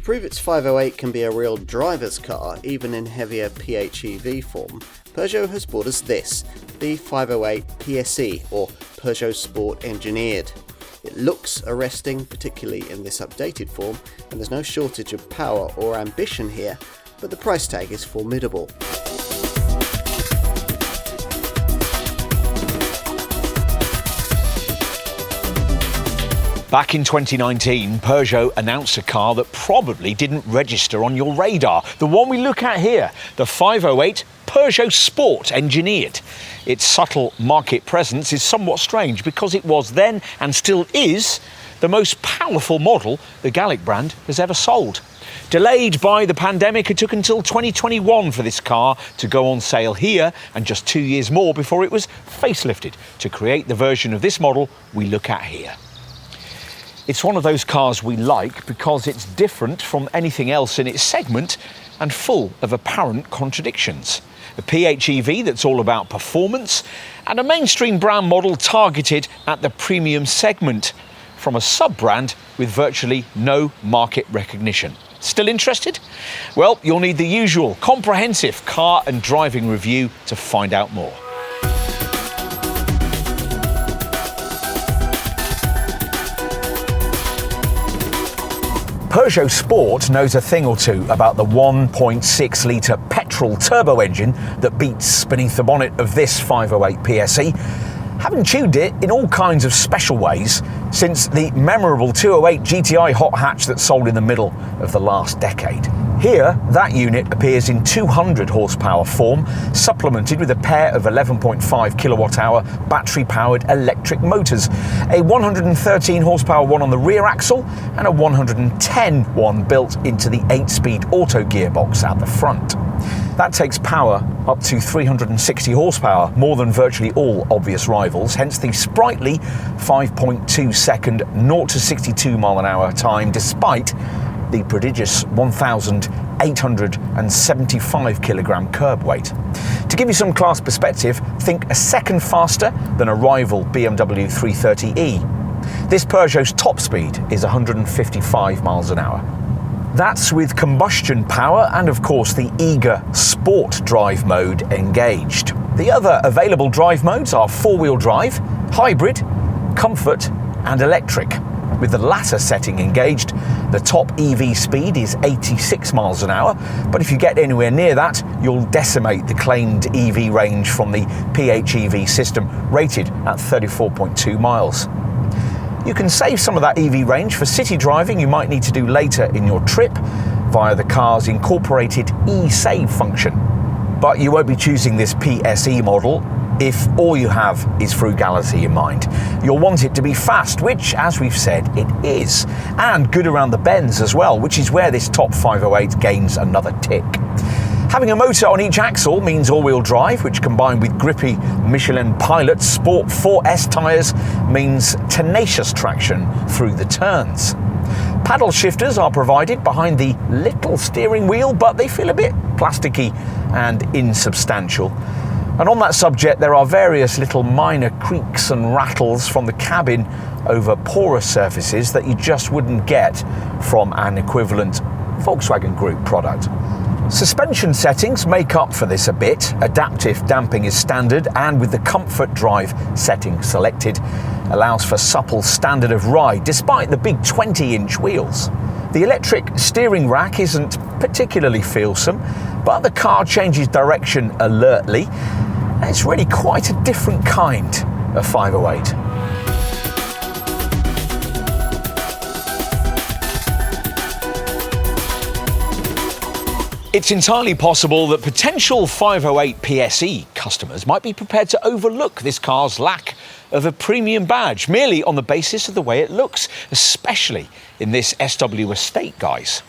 prove its 508 can be a real driver's car, even in heavier PHEV form, Peugeot has brought us this, the 508 PSE, or Peugeot Sport Engineered. It looks arresting, particularly in this updated form, and there's no shortage of power or ambition here, but the price tag is formidable. Back in 2019, Peugeot announced a car that probably didn't register on your radar. The one we look at here, the 508 Peugeot Sport Engineered. Its subtle market presence is somewhat strange because it was then, and still is, the most powerful model the Gallic brand has ever sold. Delayed by the pandemic, it took until 2021 for this car to go on sale here, and just 2 years more before it was facelifted to create the version of this model we look at here. It's one of those cars we like because it's different from anything else in its segment and full of apparent contradictions. A PHEV that's all about performance, and a mainstream brand model targeted at the premium segment from a sub-brand with virtually no market recognition. Still interested? Well, you'll need the usual comprehensive car and driving review to find out more. Peugeot Sport knows a thing or two about the 1.6-litre petrol turbo engine that beats beneath the bonnet of this 508 PSE, having tuned it in all kinds of special ways since the memorable 208 GTI hot hatch that sold in the middle of the last decade. Here, that unit appears in 200 horsepower form, supplemented with a pair of 11.5 kilowatt-hour battery-powered electric motors, a 113 horsepower one on the rear axle, and a 110 one built into the 8-speed auto gearbox at the front. That takes power up to 360 horsepower, more than virtually all obvious rivals, hence the sprightly 5.2 second 0 to 62 mile an hour time, despite the prodigious 1,875 kilogram curb weight. To give you some class perspective, think a second faster than a rival BMW 330e. This Peugeot's top speed is 155 miles an hour. That's with combustion power and, of course, the eager sport drive mode engaged. The other available drive modes are four-wheel drive, hybrid, comfort and electric. With the latter setting engaged, the top EV speed is 86 miles an hour, but if you get anywhere near that, you'll decimate the claimed EV range from the PHEV system, rated at 34.2 miles. You can save some of that EV range for city driving you might need to do later in your trip via the car's incorporated e-save function. But you won't be choosing this PSE model if all you have is frugality in mind. You'll want it to be fast, which, as we've said, it is, and good around the bends as well, which is where this top 508 gains another tick. Having a motor on each axle means all-wheel drive, which combined with grippy Michelin Pilot Sport 4S tyres means tenacious traction through the turns. Paddle shifters are provided behind the little steering wheel, but they feel a bit plasticky and insubstantial. And on that subject, there are various little minor creaks and rattles from the cabin over porous surfaces that you just wouldn't get from an equivalent Volkswagen Group product. Suspension settings make up for this a bit. Adaptive damping is standard, and with the comfort drive setting selected, allows for supple standard of ride despite the big 20-inch wheels. The electric steering rack isn't particularly feelsome, but the car changes direction alertly. It's really quite a different kind of 508. It's entirely possible that potential 508 PSE customers might be prepared to overlook this car's lack of a premium badge merely on the basis of the way it looks, especially in this SW estate, guys.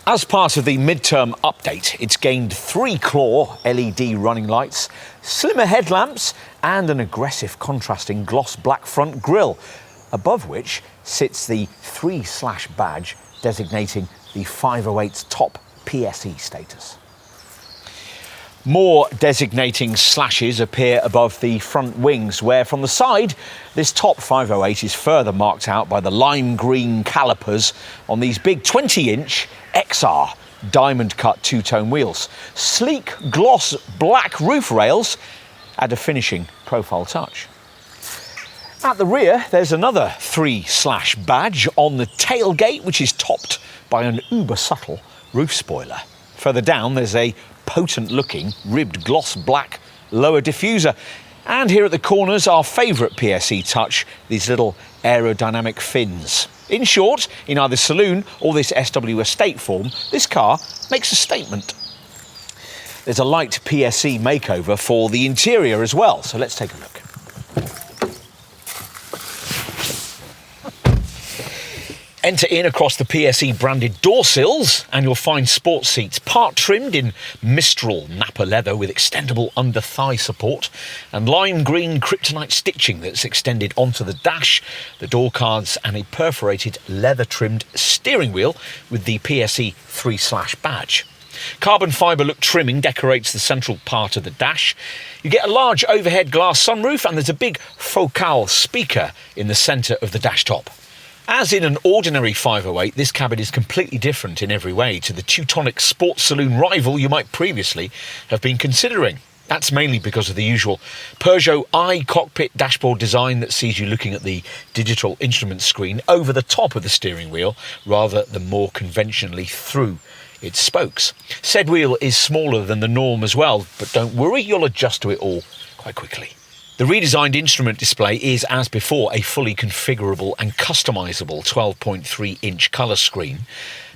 As part of the midterm update, it's gained 3 claw LED running lights, slimmer headlamps and an aggressive contrasting gloss black front grille, above which sits the 3/ badge designating the 508's top PSE status. More designating slashes appear above the front wings, where from the side, this top 508 is further marked out by the lime green calipers on these big 20-inch XR diamond-cut two-tone wheels. Sleek gloss black roof rails add a finishing profile touch. At the rear, there's another 3/slash badge on the tailgate, which is topped by an uber-subtle roof spoiler. Further down, there's a potent-looking ribbed gloss black lower diffuser. And here at the corners, our favourite PSE touch, these little aerodynamic fins. In short, in either saloon or this SW estate form, this car makes a statement. There's a light PSE makeover for the interior as well, so let's take a look. Enter in across the PSE branded door sills and you'll find sports seats part trimmed in Mistral Napa leather with extendable under thigh support and lime green kryptonite stitching that's extended onto the dash, the door cards and a perforated leather trimmed steering wheel with the PSE 3/ badge. Carbon fibre look trimming decorates the central part of the dash. You get a large overhead glass sunroof and there's a big Vauxhall speaker in the centre of the dash top. As in an ordinary 508, this cabin is completely different in every way to the Teutonic sports saloon rival you might previously have been considering. That's mainly because of the usual Peugeot i-cockpit dashboard design that sees you looking at the digital instrument screen over the top of the steering wheel rather than more conventionally through its spokes. Said wheel is smaller than the norm as well, but don't worry, you'll adjust to it all quite quickly. The redesigned instrument display is, as before, a fully configurable and customisable 12.3-inch colour screen,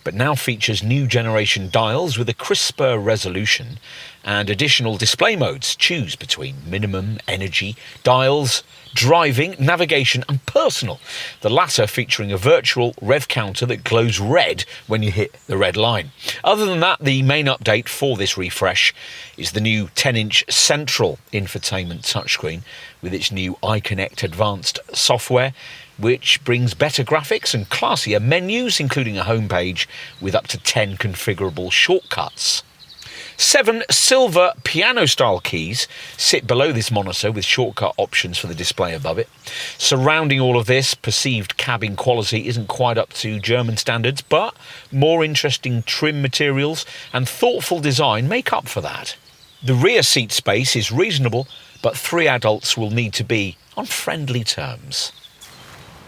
but now features new generation dials with a crisper resolution and additional display modes. Choose between minimum, energy, dials, driving, navigation and personal, the latter featuring a virtual rev counter that glows red when you hit the red line. Other than that, the main update for this refresh is the new 10-inch central infotainment touchscreen with its new iConnect advanced software, which brings better graphics and classier menus, including a homepage with up to 10 configurable shortcuts. 7 silver piano-style keys sit below this monitor with shortcut options for the display above it. Surrounding all of this, perceived cabin quality isn't quite up to German standards, but more interesting trim materials and thoughtful design make up for that. The rear seat space is reasonable, but 3 adults will need to be on friendly terms.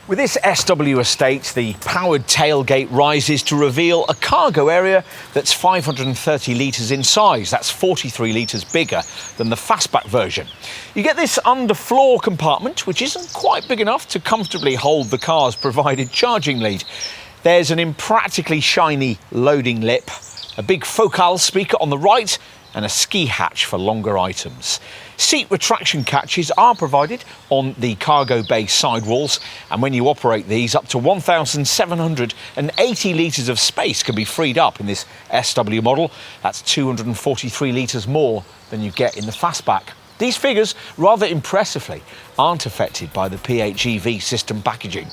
With this SW estate, the powered tailgate rises to reveal a cargo area that's 530 litres in size. That's 43 litres bigger than the fastback version. You get this underfloor compartment, which isn't quite big enough to comfortably hold the car's provided charging lead. There's an impractically shiny loading lip, a big Vauxhall speaker on the right, and a ski hatch for longer items. Seat retraction catches are provided on the cargo bay sidewalls, and when you operate these, up to 1,780 litres of space can be freed up in this SW model. That's 243 litres more than you get in the fastback. These figures, rather impressively, aren't affected by the PHEV system packaging.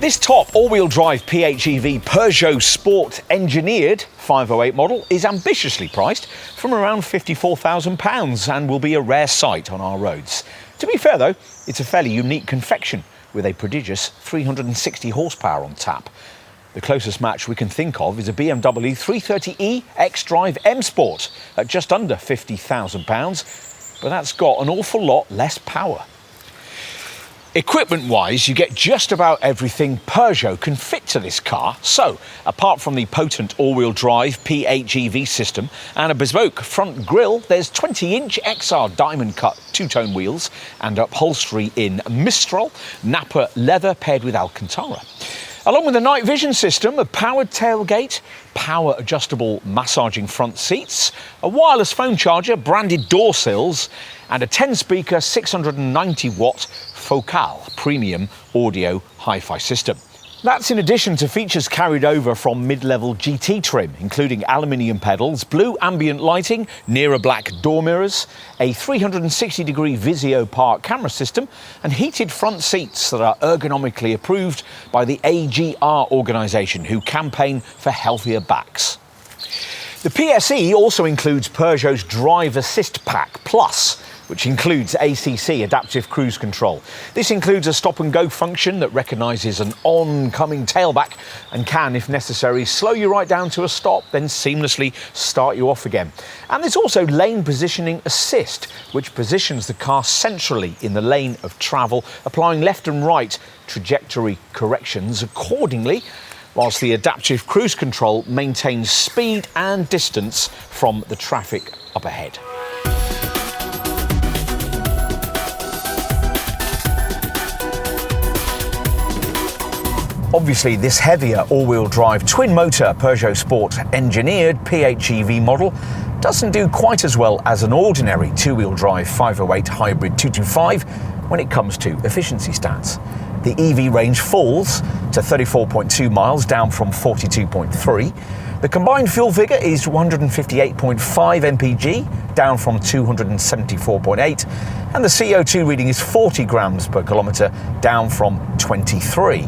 This top all-wheel drive PHEV Peugeot Sport engineered 508 model is ambitiously priced from around £54,000 and will be a rare sight on our roads. To be fair though, it's a fairly unique confection with a prodigious 360 horsepower on tap. The closest match we can think of is a BMW 330e xDrive M Sport at just under £50,000, but that's got an awful lot less power. Equipment-wise, you get just about everything Peugeot can fit to this car. So, apart from the potent all-wheel drive PHEV system and a bespoke front grille, there's 20-inch XR diamond-cut two-tone wheels and upholstery in Mistral, Napa leather paired with Alcantara. Along with a night vision system, a powered tailgate, power adjustable massaging front seats, a wireless phone charger, branded door sills, and a 10-speaker 690-watt Vauxhall premium audio hi-fi system. That's in addition to features carried over from mid-level GT trim, including aluminium pedals, blue ambient lighting, nearer black door mirrors, a 360-degree Visio park camera system, and heated front seats that are ergonomically approved by the AGR organisation, who campaign for healthier backs. The PSE also includes Peugeot's Drive Assist Pack Plus, which includes ACC, Adaptive Cruise Control. This includes a stop-and-go function that recognises an oncoming tailback and can, if necessary, slow you right down to a stop, then seamlessly start you off again. And there's also lane positioning assist, which positions the car centrally in the lane of travel, applying left and right trajectory corrections accordingly, whilst the Adaptive Cruise Control maintains speed and distance from the traffic up ahead. Obviously, this heavier all-wheel drive twin-motor Peugeot Sport engineered PHEV model doesn't do quite as well as an ordinary two-wheel drive 508 hybrid 225 when it comes to efficiency stats. The EV range falls to 34.2 miles, down from 42.3. The combined fuel figure is 158.5 mpg, down from 274.8, and the CO2 reading is 40 grams per kilometre, down from 23.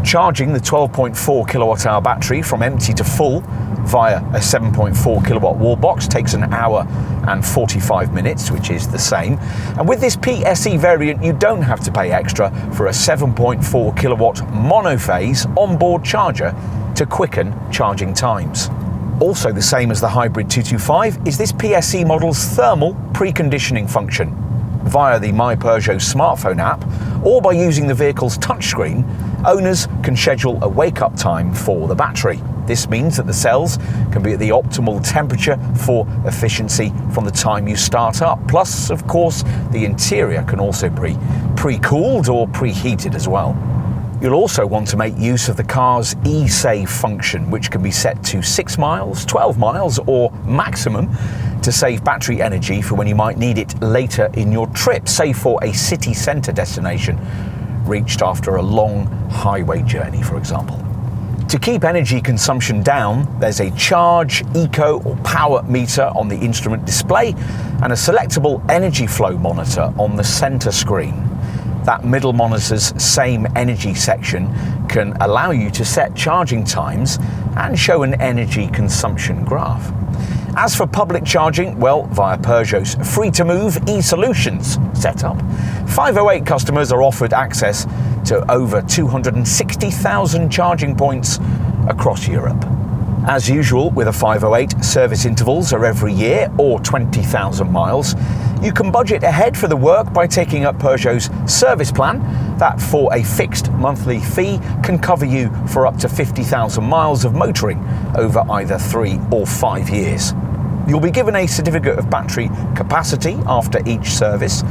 Charging the 12.4 kilowatt-hour battery from empty to full via a 7.4 kilowatt wall box takes an hour and 45 minutes, which is the same. And with this PSE variant, you don't have to pay extra for a 7.4 kilowatt monophase onboard charger to quicken charging times. Also the same as the hybrid 225 is this PSE model's thermal preconditioning function. Via the My Peugeot smartphone app or by using the vehicle's touchscreen, owners can schedule a wake-up time for the battery. This means that the cells can be at the optimal temperature for efficiency from the time you start up. Plus, of course, the interior can also be pre-cooled or preheated as well. You'll also want to make use of the car's e-save function, which can be set to 6 miles, 12 miles or maximum, to save battery energy for when you might need it later in your trip, say for a city centre destination reached after a long highway journey, for example. To keep energy consumption down, there's a charge, eco or power meter on the instrument display and a selectable energy flow monitor on the centre screen. That middle monitor's same energy section can allow you to set charging times and show an energy consumption graph. As for public charging, well, via Peugeot's free-to-move e-solutions setup, 508 customers are offered access to over 260,000 charging points across Europe. As usual with a 508, service intervals are every year or 20,000 miles. You can budget ahead for the work by taking up Peugeot's service plan that, for a fixed monthly fee, can cover you for up to 50,000 miles of motoring over either 3 or 5 years. You'll be given a certificate of battery capacity after each service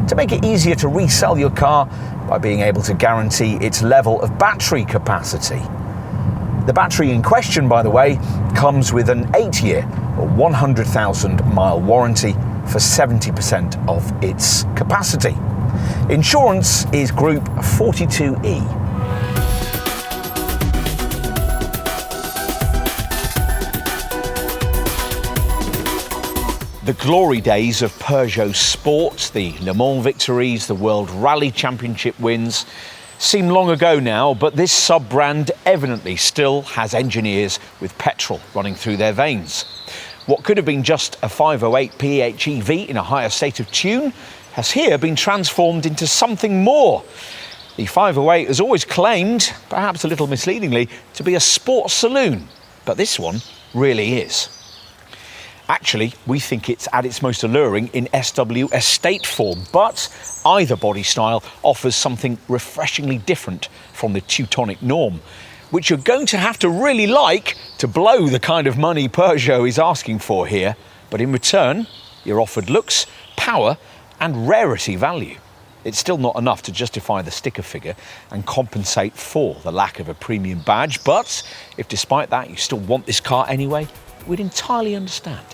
to make it easier to resell your car by being able to guarantee its level of battery capacity. The battery in question, by the way, comes with an 8-year or 100,000 mile warranty for 70% of its capacity. Insurance is Group 42E. The glory days of Peugeot Sport, the Le Mans victories, the World Rally Championship wins, seem long ago now, but this sub-brand evidently still has engineers with petrol running through their veins. What could have been just a 508 PHEV in a higher state of tune has here been transformed into something more. The 508 has always claimed, perhaps a little misleadingly, to be a sports saloon, but this one really is. Actually, we think it's at its most alluring in SW estate form, but either body style offers something refreshingly different from the Teutonic norm, which you're going to have to really like to blow the kind of money Peugeot is asking for here. But in return, you're offered looks, power and rarity value. It's still not enough to justify the sticker figure and compensate for the lack of a premium badge, but if despite that you still want this car anyway, we'd entirely understand.